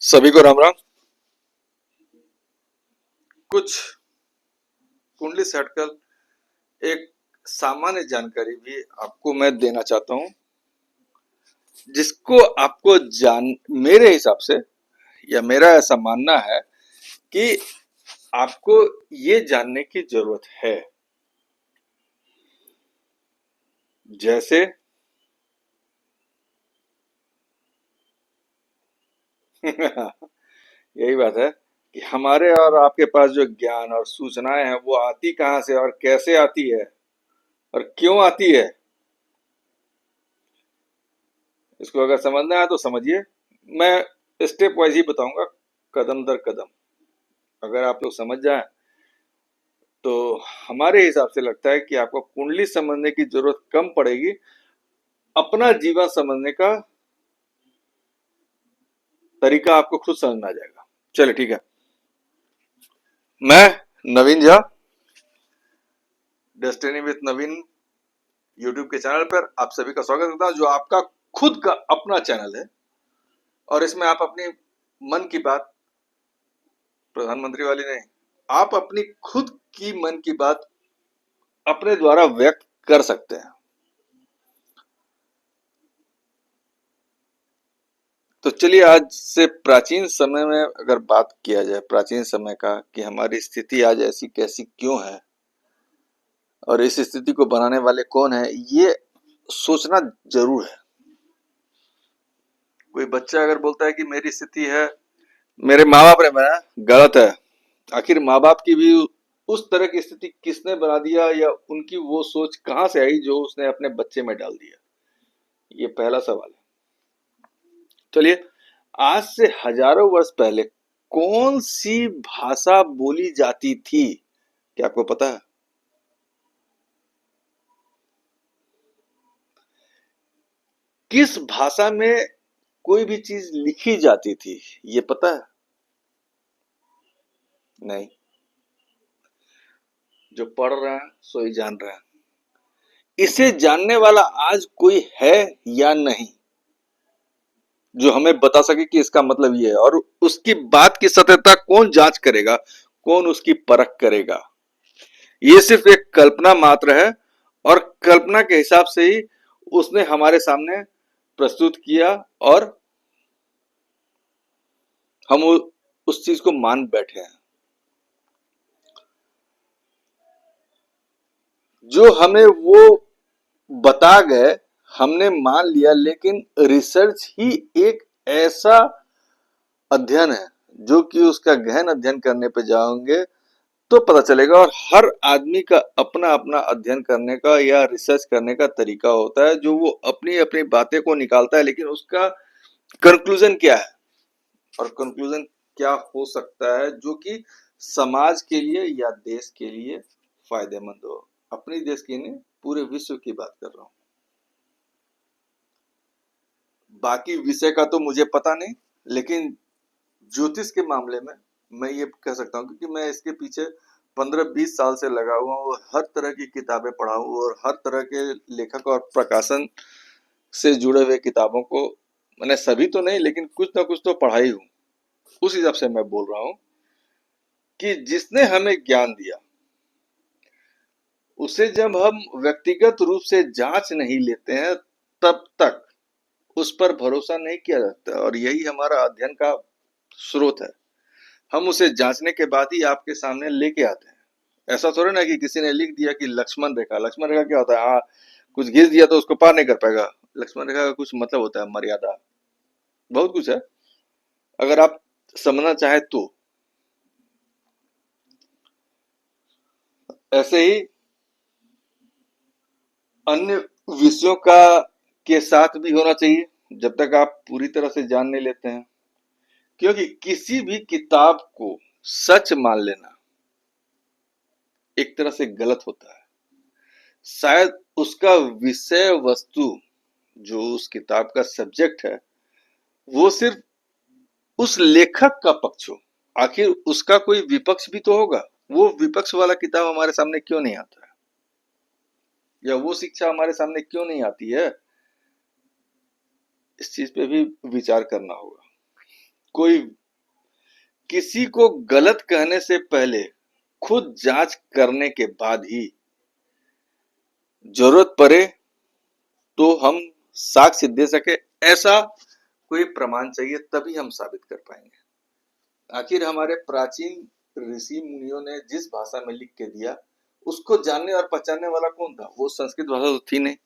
सभी को राम राम। कुछ कुंडली से हटकर एक सामान्य जानकारी भी आपको मैं देना चाहता हूं, जिसको आपको जान मेरे हिसाब से या मेरा ऐसा मानना है कि आपको ये जानने की जरूरत है। जैसे यही बात है कि हमारे और आपके पास जो ज्ञान और सूचनाएं हैं वो आती कहाँ से और कैसे आती है और क्यों आती है, इसको अगर समझना है तो समझिए। मैं स्टेप वाइज ही बताऊंगा, कदम दर कदम। अगर आप लोग समझ जाएं तो हमारे हिसाब से लगता है कि आपको कुंडली समझने की जरूरत कम पड़ेगी, अपना जीवन समझने का तरीका आपको खुद समझ में आ जाएगा। चलिए ठीक है। मैं Naveen Jha, destiny with Naveen YouTube के चैनल पर आप सभी का स्वागत करता हूं, जो आपका खुद का अपना चैनल है। और इसमें आप अपनी मन की बात, प्रधानमंत्री वाली नहीं, आप अपनी खुद की मन की बात अपने द्वारा व्यक्त कर सकते हैं। तो चलिए, आज से प्राचीन समय में अगर बात किया जाए, प्राचीन समय का, कि हमारी स्थिति आज ऐसी कैसी क्यों है और इस स्थिति को बनाने वाले कौन है, ये सोचना जरूर है। कोई बच्चा अगर बोलता है कि मेरी स्थिति है मेरे माँ बाप ने बनाया, गलत है। आखिर माँ बाप की भी उस तरह की स्थिति किसने बना दिया, या उनकी वो सोच कहाँ से आई जो उसने अपने बच्चे में डाल दिया, ये पहला सवाल है। चलिए, आज से हजारों वर्ष पहले कौन सी भाषा बोली जाती थी, क्या आपको पता है? किस भाषा में कोई भी चीज लिखी जाती थी, ये पता है? नहीं। जो पढ़ रहे हैं सो ही जान रहे हैं। इसे जानने वाला आज कोई है या नहीं, जो हमें बता सके कि इसका मतलब ये है? और उसकी बात की सत्यता कौन जांच करेगा, कौन उसकी परख करेगा? ये सिर्फ एक कल्पना मात्र है, और कल्पना के हिसाब से ही उसने हमारे सामने प्रस्तुत किया, और हम उस चीज को मान बैठे हैं। जो हमें वो बता गए हमने मान लिया, लेकिन रिसर्च ही एक ऐसा अध्ययन है जो कि उसका गहन अध्ययन करने पे जाओगे तो पता चलेगा। और हर आदमी का अपना अपना अध्ययन करने का या रिसर्च करने का तरीका होता है, जो वो अपनी अपनी बातें को निकालता है, लेकिन उसका कंक्लूजन क्या है और कंक्लूजन क्या हो सकता है जो कि समाज के लिए या देश के लिए फायदेमंद हो। अपने देश की नहीं, पूरे विश्व की बात कर रहा हूं। बाकी विषय का तो मुझे पता नहीं, लेकिन ज्योतिष के मामले में मैं ये कह सकता हूँ, क्योंकि मैं इसके पीछे 15-20 साल से लगा हुआ हूँ, और हर तरह की किताबें पढ़ा हूँ, और हर तरह के लेखक और प्रकाशन से जुड़े हुए किताबों को मैंने, सभी तो नहीं लेकिन कुछ ना कुछ तो पढ़ा ही हूँ। उस हिसाब से मैं बोल रहा हूँ कि जिसने हमें ज्ञान दिया, उसे जब हम व्यक्तिगत रूप से जांच नहीं लेते हैं, तब तक उस पर भरोसा नहीं किया जाता। और यही हमारा अध्ययन का स्रोत है। हम उसे जांचने के बाद ही आपके सामने लेके आते हैं। ऐसा थोड़ा ना कि किसी ने लिख दिया कि लक्ष्मण रेखा। लक्ष्मण रेखा क्या होता है? कुछ घिस दिया तो उसको पार नहीं कर पाएगा। लक्ष्मण रेखा का कुछ मतलब होता है मर्यादा, बहुत कुछ है, अगर आप समझना चाहे तो। ऐसे ही अन्य विषयों का के साथ भी होना चाहिए, जब तक आप पूरी तरह से जान नहीं लेते हैं। क्योंकि किसी भी किताब को सच मान लेना एक तरह से गलत होता है। शायद उसका विषय वस्तु, जो उस किताब का सब्जेक्ट है, वो सिर्फ उस लेखक का पक्ष हो। आखिर उसका कोई विपक्ष भी तो होगा। वो विपक्ष वाला किताब हमारे सामने क्यों नहीं आता है, या वो शिक्षा हमारे सामने क्यों नहीं आती है? इस चीज पे भी विचार करना होगा। कोई किसी को गलत कहने से पहले खुद जांच करने के बाद ही जरूरत पड़े तो हम साक्ष्य दे सके, ऐसा कोई प्रमाण चाहिए, तभी हम साबित कर पाएंगे। आखिर हमारे प्राचीन ऋषि मुनियों ने जिस भाषा में लिख के दिया, उसको जानने और पहचानने वाला कौन था? वो संस्कृत भाषा तो थी नहीं,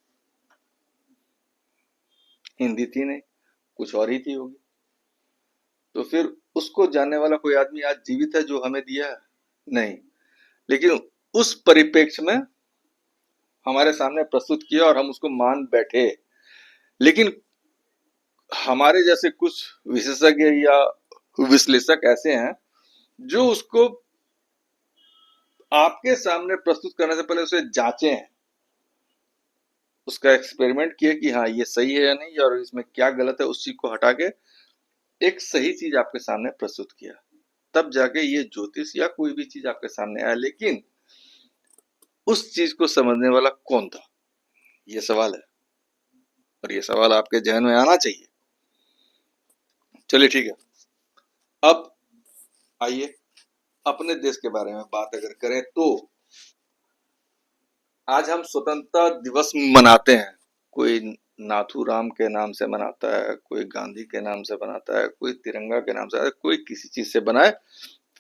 हिंदी थी नहीं, कुछ और ही थी होगी। तो फिर उसको जानने वाला कोई आदमी आज जीवित है जो हमें दिया है? नहीं। लेकिन उस परिप्रेक्ष्य में हमारे सामने प्रस्तुत किया और हम उसको मान बैठे। लेकिन हमारे जैसे कुछ विशेषज्ञ या विश्लेषक ऐसे हैं जो उसको आपके सामने प्रस्तुत करने से पहले उसे जांचे हैं, उसका एक्सपेरिमेंट किए कि हाँ ये सही है या नहीं, और इसमें क्या गलत है, उस चीज को हटा के एक सही चीज आपके सामने प्रस्तुत किया, तब जाके ये ज्योतिष या कोई भी चीज आपके सामने आया। लेकिन उस चीज को समझने वाला कौन था, ये सवाल है, और ये सवाल आपके जहन में आना चाहिए। चलिए ठीक है, अब आइए अपने देश के बारे में बात अगर करें तो आज हम स्वतंत्रता दिवस मनाते हैं। कोई नाथूराम के नाम से मनाता है, कोई गांधी के नाम से मनाता है, कोई तिरंगा के नाम से, कोई किसी चीज से बनाए,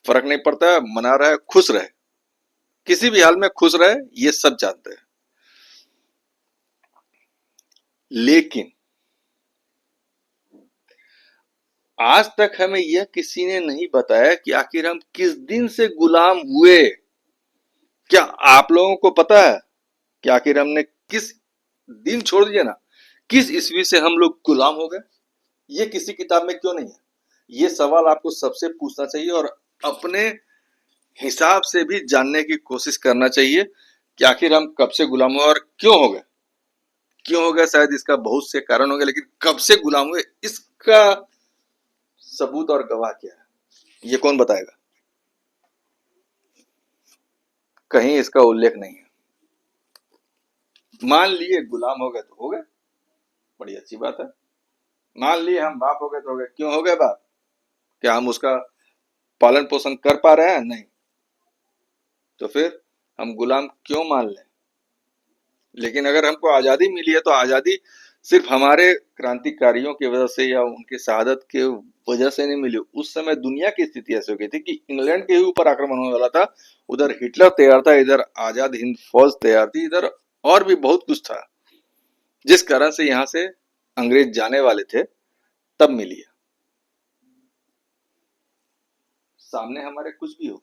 फर्क नहीं पड़ता है, मना रहा है, खुश रहे, किसी भी हाल में खुश रहे, ये सब जानते हैं। लेकिन आज तक हमें यह किसी ने नहीं बताया कि आखिर हम किस दिन से गुलाम हुए। क्या आप लोगों को पता है कि आखिर हमने किस दिन, छोड़ दिया ना, किस ईस्वी से हम लोग गुलाम हो गए? ये किसी किताब में क्यों नहीं है? ये सवाल आपको सबसे पूछना चाहिए और अपने हिसाब से भी जानने की कोशिश करना चाहिए कि आखिर हम कब से गुलाम हुए और क्यों हो गए। क्यों हो गया, शायद इसका बहुत से कारण होंगे, लेकिन कब से गुलाम हुए इसका सबूत और गवाह क्या है, ये कौन बताएगा? कहीं इसका उल्लेख नहीं है। मान लिए गुलाम हो गए तो हो गए, बड़ी अच्छी बात है। मान लिए हम बाप हो गए तो हो गए। क्यों हो गए बाप? क्या हम उसका पालन पोषण कर पा रहे हैं? नहीं। तो फिर हम गुलाम क्यों मान लें? लेकिन अगर हमको आजादी मिली है तो आजादी सिर्फ हमारे क्रांतिकारियों की वजह से या उनकी शहादत के वजह से नहीं मिली। उस समय दुनिया की स्थिति ऐसी हो गई थी कि इंग्लैंड के ही ऊपर आक्रमण होने वाला था, उधर हिटलर तैयार था, इधर आजाद हिंद फौज तैयार थी, इधर और भी बहुत कुछ था, जिस कारण से यहाँ से अंग्रेज जाने वाले थे, तब मिली है। सामने हमारे कुछ भी हो,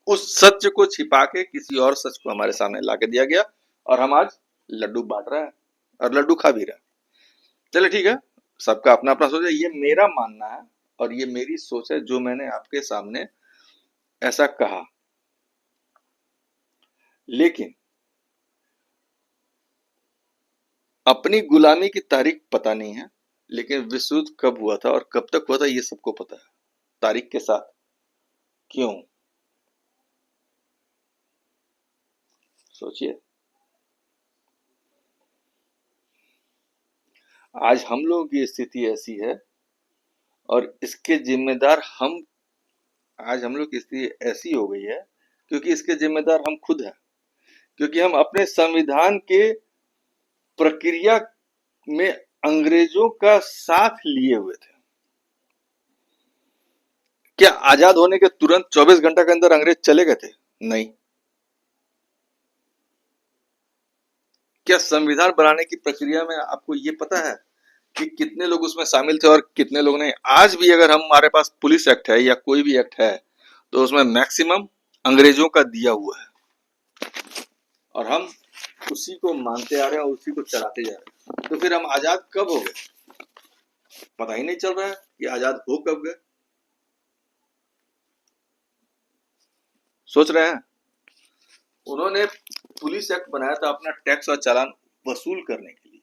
उस सत्य को छिपा के किसी और सच को हमारे सामने ला के दिया गया और हम आज लड्डू बांट रहे हैं और लड्डू खा भी रहे हैं। चलिए ठीक है, सबका अपना अपना सोच है, ये मेरा मानना है और ये मेरी सोच है जो मैंने आपके सामने ऐसा कहा। लेकिन अपनी गुलामी की तारीख पता नहीं है, लेकिन विश्व युद्ध कब हुआ था और कब तक हुआ था ये सबको पता है, तारीख के साथ। क्यों? सोचिए। आज हम लोगों की स्थिति ऐसी है और इसके जिम्मेदार हम, आज हम लोग की स्थिति ऐसी हो गई है क्योंकि इसके जिम्मेदार हम खुद हैं, क्योंकि हम अपने संविधान के प्रक्रिया में अंग्रेजों का साथ लिए हुए थे। क्या आजाद होने के तुरंत 24 घंटा के अंदर अंग्रेज चले गए थे? नहीं। क्या संविधान बनाने की प्रक्रिया में आपको ये पता है कि कितने लोग उसमें शामिल थे और कितने लोग नहीं? आज भी अगर हमारे पास पुलिस एक्ट है या कोई भी एक्ट है तो उसमें मैक्सिमम अंग्रेजों का दिया हुआ है और हम उसी को मानते आ रहे हैं और उसी को चलाते जा रहे हैं। तो फिर हम आजाद कब हो गए? पता ही नहीं चल रहा है कि आजाद हो कब गए। सोच रहे हैं? उन्होंने पुलिस एक्ट बनाया था अपना टैक्स और चालान वसूल करने के लिए।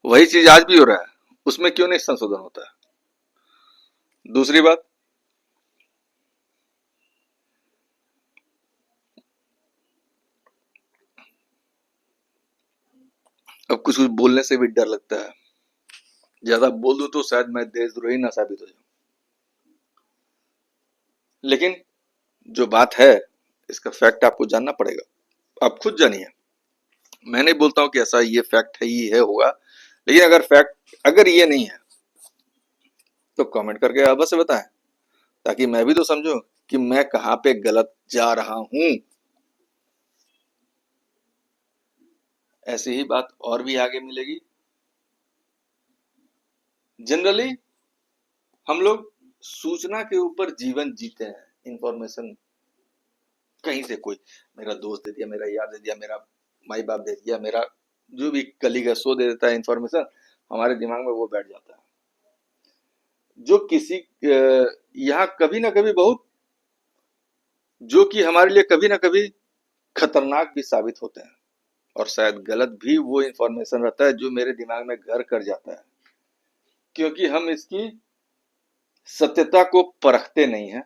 वही चीज आज भी हो रहा है, उसमें क्यों नहीं संशोधन होता है? दूसरी बात, अब कुछ कुछ बोलने से भी डर लगता है। ज्यादा बोल दूं तो शायद मैं देशद्रोही ना साबित हो जाऊं, लेकिन जो बात है इसका फैक्ट आपको जानना पड़ेगा। आप खुद जानिए। मैं नहीं बोलता हूं कि ऐसा ये फैक्ट है, ये है होगा, लेकिन अगर फैक्ट अगर ये नहीं है तो कमेंट करके अवश्य बताएं, ताकि मैं भी तो समझूं कि मैं कहां पे गलत जा रहा हूं। ऐसी ही बात और भी आगे मिलेगी। जनरली हम लोग सूचना के ऊपर जीवन जीते हैं। इंफॉर्मेशन कहीं से कोई मेरा दोस्त दे दिया, मेरा यार दे दिया, मेरा माई बाप दे दिया, मेरा जो भी कलीग है सो दे देता है इंफॉर्मेशन, हमारे दिमाग में वो बैठ जाता है। जो किसी यहाँ कभी ना कभी बहुत, जो कि हमारे लिए कभी ना कभी खतरनाक भी साबित होते हैं, और शायद गलत भी वो इंफॉर्मेशन रहता है जो मेरे दिमाग में घर कर जाता है, क्योंकि हम इसकी सत्यता को परखते नहीं है,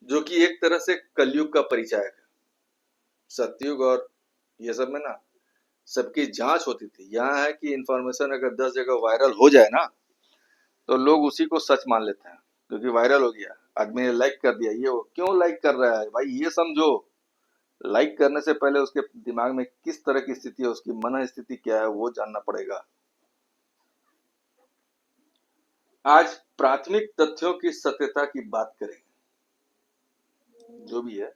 जो कि एक तरह से कलयुग का परिचायक है। सतयुग और ये सब में ना सबकी जांच होती थी। यहाँ है कि इंफॉर्मेशन अगर 10 जगह वायरल हो जाए ना, तो लोग उसी को सच मान लेते हैं, क्योंकि वायरल हो गया, आदमी ने लाइक कर दिया। ये वो क्यों लाइक कर रहा है भाई, ये समझो। लाइक करने से पहले उसके दिमाग में किस तरह की स्थिति है, उसकी मन स्थिति क्या है, वो जानना पड़ेगा। आज प्राथमिक तथ्यों की सत्यता की बात करेंगे। जो भी है,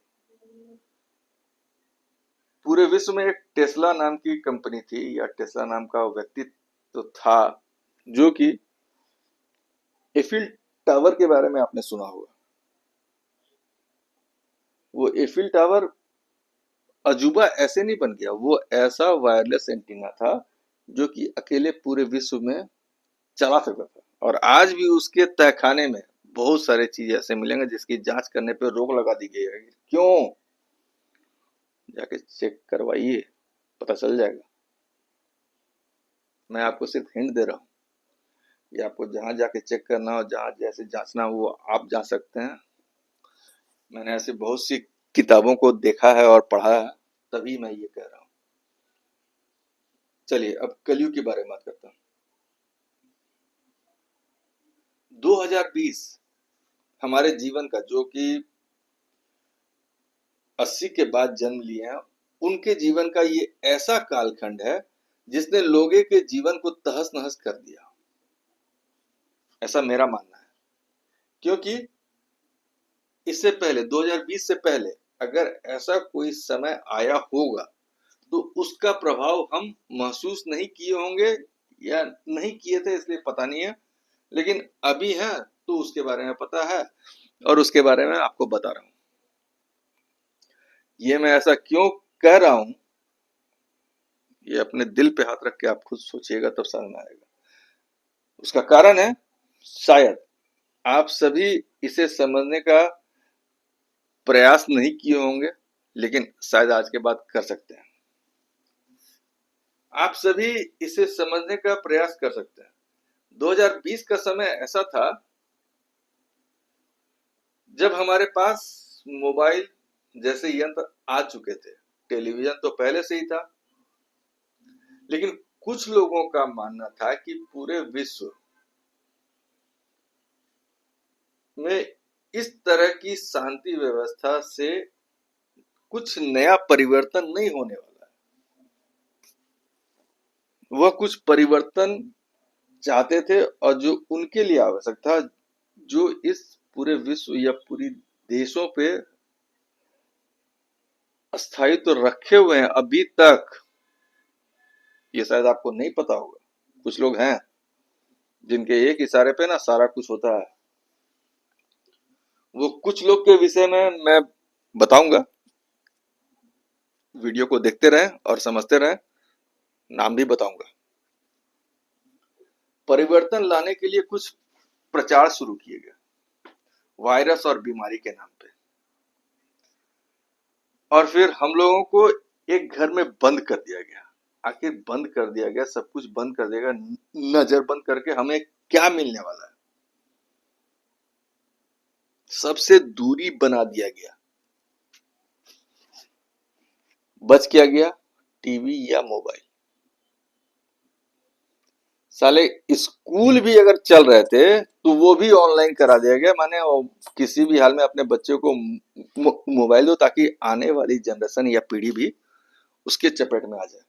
पूरे विश्व में एक टेस्ला नाम की कंपनी थी, या टेस्ला नाम का व्यक्तित्व तो था, जो कि एफिल टावर के बारे में आपने सुना होगा। वो एफिल टावर अजूबा ऐसे नहीं बन गया, वो ऐसा वायरलेस एंटीना था जो कि अकेले पूरे विश्व में चला सकता था। और आज भी उसके तहखाने में बहुत सारे चीज ऐसे मिलेंगे जिसकी जांच करने पर रोक लगा दी गई है। क्यों? जाके चेक करवाइए, पता चल जाएगा। मैं आपको सिर्फ हिंट दे रहा हूँ, ये आपको जहां जाके चेक करना हो, जहां जैसे जांचना हो, वो आप जा सकते हैं। मैंने ऐसे बहुत सी किताबों को देखा है और पढ़ा है, तभी मैं ये कह रहा हूँ। चलिए अब कलयुग के बारे में बात करता हूँ। 2020 हमारे जीवन का, जो कि 80 के बाद जन्म लिए हैं, उनके जीवन का ये ऐसा कालखंड है जिसने लोगों के जीवन को तहस नहस कर दिया, ऐसा मेरा मानना है। क्योंकि इससे पहले 2020 से पहले अगर ऐसा कोई समय आया होगा तो उसका प्रभाव हम महसूस नहीं किए होंगे, या नहीं किए थे इसलिए पता नहीं है, लेकिन अभी है तो उसके बारे में पता है, और उसके बारे में आपको बता रहा हूं। ये मैं ऐसा क्यों कह रहा हूं, ये अपने दिल पे हाथ रख के आप खुद सोचिएगा, तब समझ में आएगा। उसका कारण है, शायद आप सभी इसे समझने का प्रयास नहीं किए होंगे, लेकिन शायद आज के बाद कर सकते हैं। आप सभी इसे समझने का प्रयास कर सकते हैं। 2020 का समय ऐसा था जब हमारे पास मोबाइल जैसे यंत्र आ चुके थे। टेलीविजन तो पहले से ही था, लेकिन कुछ लोगों का मानना था कि पूरे विश्व में इस तरह की शांति व्यवस्था से कुछ नया परिवर्तन नहीं होने वाला है। वह कुछ परिवर्तन चाहते थे, और जो उनके लिए आवश्यक था, जो इस पूरे विश्व या पूरी देशों पे स्थायित्व तो रखे हुए हैं अभी तक। ये शायद आपको नहीं पता होगा, कुछ लोग हैं जिनके एक इशारे पे ना सारा कुछ होता है। वो कुछ लोग के विषय में मैं बताऊंगा, वीडियो को देखते रहें और समझते रहें, नाम भी बताऊंगा। परिवर्तन लाने के लिए कुछ प्रचार शुरू किए गए, वायरस और बीमारी के नाम पे, और फिर हम लोगों को एक घर में बंद कर दिया गया। आखिर बंद कर दिया गया, सब कुछ बंद कर देगा, नजर बंद करके हमें क्या मिलने वाला है? सबसे दूरी बना दिया गया। बच क्या गया? टीवी या मोबाइल। साले स्कूल भी अगर चल रहे थे तो वो भी ऑनलाइन करा दिया गया। माने वो किसी भी हाल में अपने बच्चे को मोबाइल दो ताकि आने वाली जनरेशन या पीढ़ी भी उसके चपेट में आ जाए।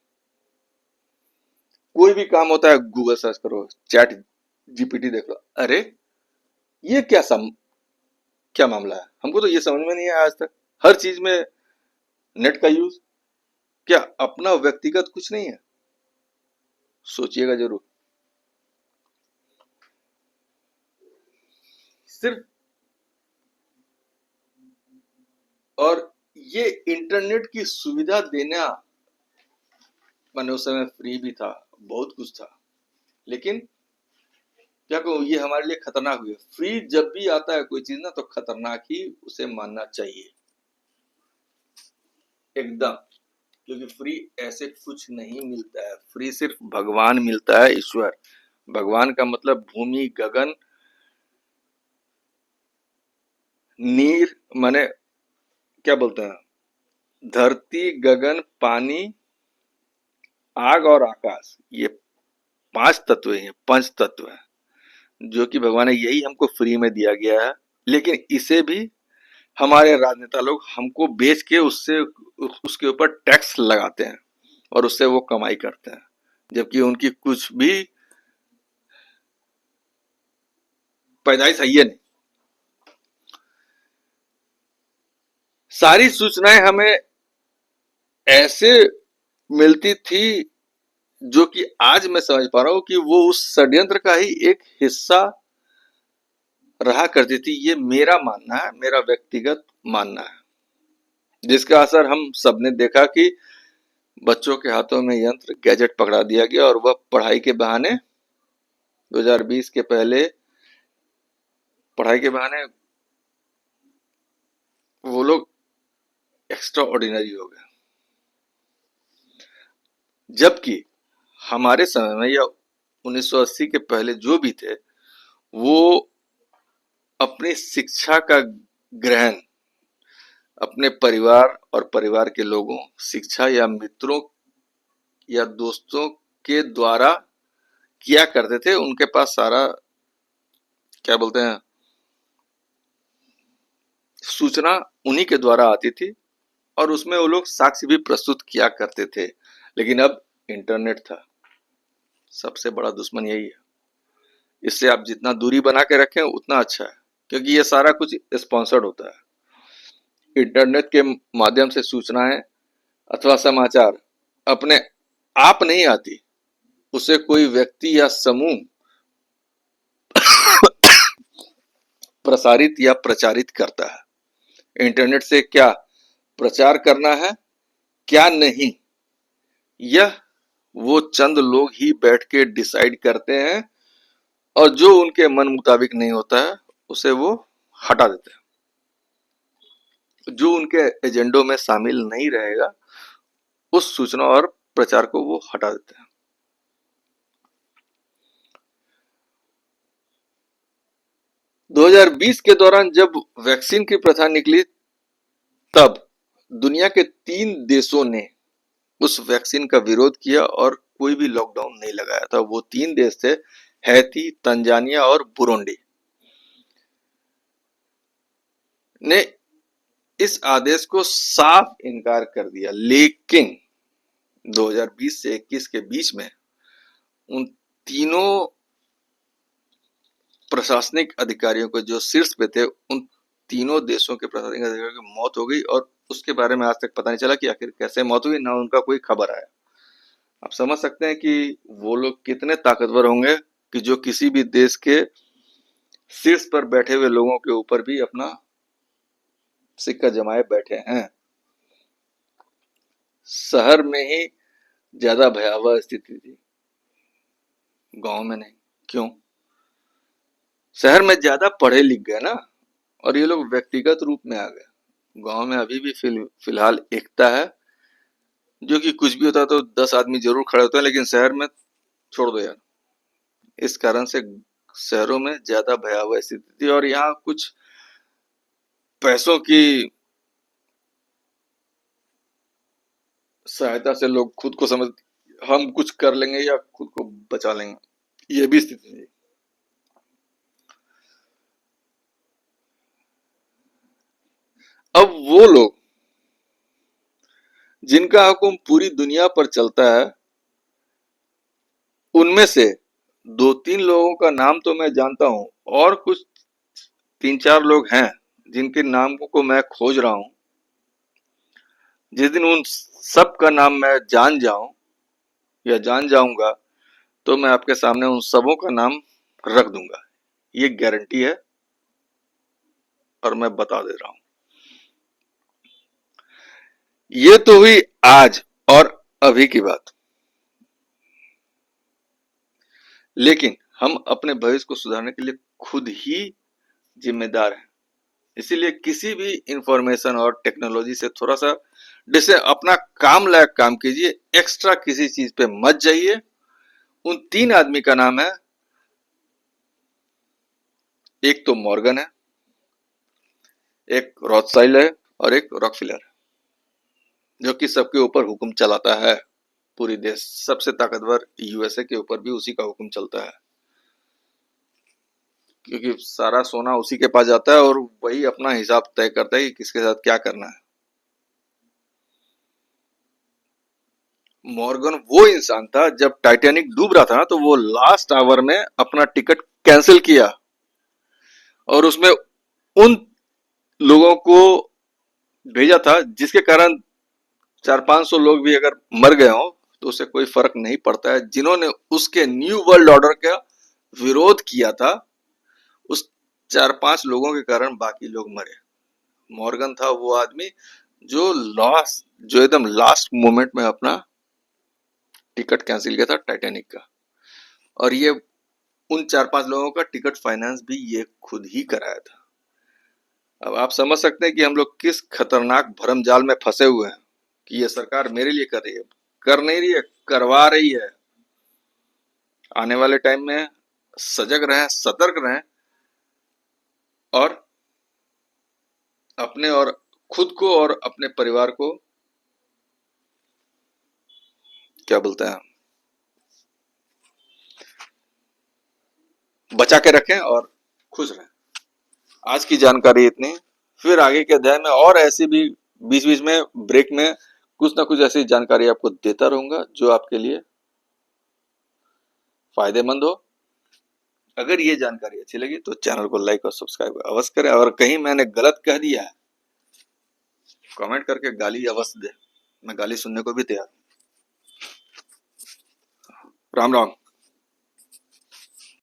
कोई भी काम होता है गूगल सर्च करो, चैट जीपीटी देख लो। अरे ये क्या मामला है? हमको तो ये समझ में नहीं आया आज तक। हर चीज में नेट का यूज, क्या अपना व्यक्तिगत कुछ नहीं है? सोचिएगा जरूर। सिर्फ और ये इंटरनेट की सुविधा देना, मैंने उस समय फ्री भी था, बहुत कुछ था, लेकिन क्या कहूँ ये हमारे लिए खतरनाक हुई है। फ्री जब भी आता है कोई चीज ना तो खतरनाक ही उसे मानना चाहिए एकदम। क्योंकि फ्री ऐसे कुछ नहीं मिलता है। फ्री सिर्फ भगवान मिलता है, ईश्वर। भगवान का मतलब भूमि गगन नीर, माने क्या बोलते हैं, धरती गगन पानी आग और आकाश, ये 5 तत्व हैं, पंच तत्व हैं, जो कि भगवान ने यही हमको फ्री में दिया गया है। लेकिन इसे भी हमारे राजनेता लोग हमको बेच के उससे उसके ऊपर टैक्स लगाते हैं और उससे वो कमाई करते हैं, जबकि उनकी कुछ भी पैदाइश है ये नहीं। सारी सूचनाएं हमें ऐसे मिलती थी जो कि आज मैं समझ पा रहा हूं कि वो उस षड्यंत्र का ही एक हिस्सा रहा करती थी। ये मेरा मानना है, मेरा व्यक्तिगत मानना है, जिसका असर हम सबने देखा कि बच्चों के हाथों में यंत्र गैजेट पकड़ा दिया गया और वह पढ़ाई के बहाने 2020 के पहले पढ़ाई के बहाने वो लोग एक्स्ट्रा ऑर्डिनरी हो गए। जबकि हमारे समय में या 1980 के पहले जो भी थे वो अपनी शिक्षा का ग्रहण अपने परिवार और परिवार के लोगों, शिक्षा या मित्रों या दोस्तों के द्वारा किया करते थे। उनके पास सारा क्या बोलते हैं सूचना उन्हीं के द्वारा आती थी और उसमें वो लोग साक्ष्य भी प्रस्तुत किया करते थे। लेकिन अब इंटरनेट था, सबसे बड़ा दुश्मन यही है। इससे आप जितना दूरी बना के रखें उतना अच्छा है, क्योंकि ये सारा कुछ स्पॉन्सर्ड होता है। इंटरनेट के माध्यम से सूचनाएं अथवा समाचार अपने आप नहीं आती, उसे कोई व्यक्ति या समूह प्रसारित या प्रचारित करता है। इंटरनेट से क्या प्रचार करना है क्या नहीं, यह वो चंद लोग ही बैठ के डिसाइड करते हैं और जो उनके मन मुताबिक नहीं होता है उसे वो हटा देते हैं। जो उनके एजेंडों में शामिल नहीं रहेगा उस सूचना और प्रचार को वो हटा देते हैं। 2020 के दौरान जब वैक्सीन की प्रथा निकली तब दुनिया के 3 देशों ने उस वैक्सीन का विरोध किया और कोई भी लॉकडाउन नहीं लगाया था। वो 3 देश थे, हैती, तंजानिया और बुरुंडी। ने इस आदेश को साफ इनकार कर दिया। लेकिन 2020 से 21 के बीच में उन तीनों प्रशासनिक अधिकारियों को जो शीर्ष पे थे, उन तीनों देशों के प्रशासनिक अधिकारियों की मौत हो गई और उसके बारे में आज तक पता नहीं चला कि आखिर कैसे मौत हुई, ना उनका कोई खबर आया। आप समझ सकते हैं कि वो लोग कितने ताकतवर होंगे कि जो किसी भी देश के शीर्ष पर बैठे हुए लोगों के ऊपर भी अपना सिक्का जमाए बैठे हैं। शहर में ही ज्यादा भयावह स्थिति थी, गांव में नहीं। क्यों? शहर में ज्यादा पढ़े लिख गए ना, और ये लोग व्यक्तिगत रूप में आ गए। गांव में अभी भी फिलहाल एकता है, जो कि कुछ भी होता है तो 10 आदमी जरूर खड़े होते हैं, लेकिन शहर में छोड़ दो यार। इस कारण से शहरों में ज्यादा भयावह स्थिति थी और यहाँ कुछ पैसों की सहायता से लोग खुद को समझ हम कुछ कर लेंगे या खुद को बचा लेंगे, ये भी स्थिति है। अब वो लोग जिनका हुक्म पूरी दुनिया पर चलता है, उनमें से दो तीन लोगों का नाम तो मैं जानता हूं, और कुछ तीन चार लोग हैं जिनके नाम को मैं खोज रहा हूं। जिस दिन उन सब का नाम मैं जान जाऊं या जान जाऊंगा, तो मैं आपके सामने उन सबों का नाम रख दूंगा। ये गारंटी है, और मैं बता दे रहा हूं। ये तो हुई आज और अभी की बात, लेकिन हम अपने भविष्य को सुधारने के लिए खुद ही जिम्मेदार हैं। इसीलिए किसी भी इंफॉर्मेशन और टेक्नोलॉजी से थोड़ा सा जैसे अपना काम लायक काम कीजिए, एक्स्ट्रा किसी चीज पे मत जाइए। उन तीन आदमी का नाम है, एक तो मॉर्गन है, एक रॉथसाइल्ड है, और एक रॉकफिलर है, जो कि सबके ऊपर हुक्म चलाता है। पूरी देश सबसे ताकतवर यूएसए के ऊपर भी उसी का हुक्म चलता है, क्योंकि सारा सोना उसी के पास जाता है और वही अपना हिसाब तय करता है कि किसके साथ क्या करना है। मॉर्गन वो इंसान था, जब टाइटैनिक डूब रहा था ना, तो वो लास्ट आवर में अपना टिकट कैंसिल किया, और उसमें उन लोगों को भेजा था जिसके कारण 400-500 लोग भी अगर मर गए हो तो उससे कोई फर्क नहीं पड़ता है। जिन्होंने उसके न्यू वर्ल्ड ऑर्डर का विरोध किया था, उस 4-5 लोगों के कारण बाकी लोग मरे। मॉर्गन था वो आदमी जो एकदम लास्ट मोमेंट में अपना टिकट कैंसिल किया था टाइटैनिक का, और ये उन 4-5 लोगों का टिकट फाइनेंस भी ये खुद ही कराया था। अब आप समझ सकते हैं कि हम लोग किस खतरनाक भरम जाल में फंसे हुए हैं, कि ये सरकार मेरे लिए कर रही है, कर नहीं रही है, करवा रही है। आने वाले टाइम में सजग रहें, सतर्क रहें, और अपने और खुद को और अपने परिवार को क्या बोलते हैं, बचा के रखें और खुश रहें। आज की जानकारी इतनी, फिर आगे के अध्याय में और ऐसी भी बीच बीच में ब्रेक में कुछ ना कुछ ऐसी जानकारी आपको देता रहूंगा जो आपके लिए फायदेमंद हो। अगर ये जानकारी अच्छी लगी तो चैनल को लाइक और सब्सक्राइब अवश्य करें, और कहीं मैंने गलत कह दिया है कमेंट करके गाली अवश्य दे, मैं गाली सुनने को भी तैयार हूं। राम राम।